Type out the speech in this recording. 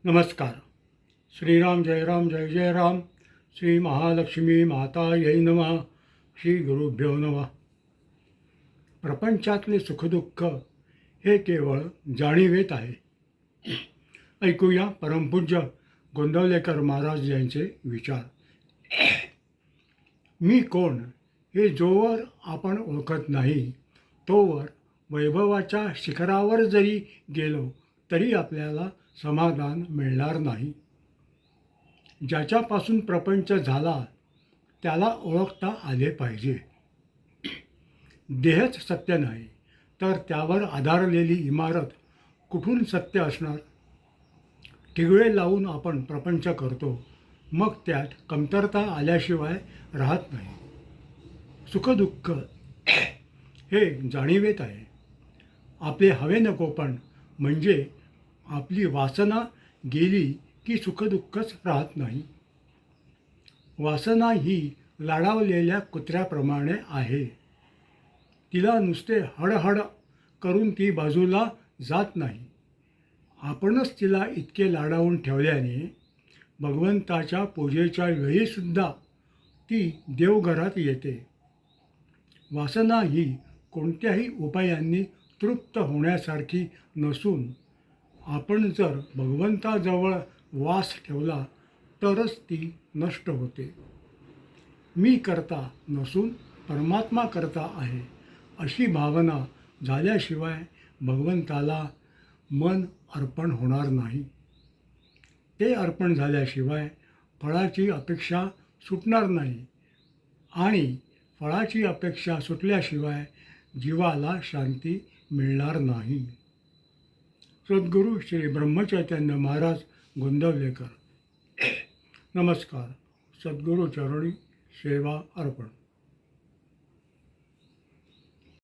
नमस्कार. श्रीराम जय राम जय जय राम. श्री महालक्ष्मी माता यै नमः. श्री गुरुभ्यो नमः. प्रपंचातले सुखदुःख हे केवळ जाणीवेत आहे. ऐकूया परमपूज्य गोंदवलेकर महाराज यांचे विचार. मी कोण हे जोवर आपण ओळखत नाही तोवर वैभवाच्या शिखरावर जरी गेलो तरी आपल्याला समाधान मिळणार नाही. ज्याच्यापासून प्रपंच झाला त्याला ओळखता आले पाहिजे. देहच सत्य नाही तर त्यावर आधारलेली इमारत कुठून सत्य असणार. ठिगळे लावून आपण प्रपंच करतो, मग त्यात कमतरता आल्याशिवाय राहत नाही. सुखदुःख हे जाणीवेत आहे. आपले हवे नकोपण म्हणजे आपली वासना गेली की सुखदुःखच राहत नाही. वासना ही लाडावलेल्या कुत्र्याप्रमाणे आहे. तिला नुसते हडहड करून ती बाजूला जात नाही. आपणच तिला इतके लाडावून ठेवल्याने भगवंताच्या पूजेच्या वेळीसुद्धा ती देवघरात येते. वासना ही कोणत्याही उपायांनी तृप्त होण्यासारखी नसून आपण जर भगवंताजवळ वास ठेवला तरच ती नष्ट होते. मी करता नसून परमात्मा करता आहे अशी भावना झाल्याशिवाय भगवंताला मन अर्पण होणार नाही. ते अर्पण झाल्याशिवाय फळाची अपेक्षा सुटणार नाही आणि फळाची अपेक्षा सुटल्याशिवाय जीवाला शांती मिळणार नाही. सद्गुरू श्री ब्रह्मचैतन्य महाराज गोंदवलेकर. नमस्कार. सद्गुरू चरणी सेवा अर्पण.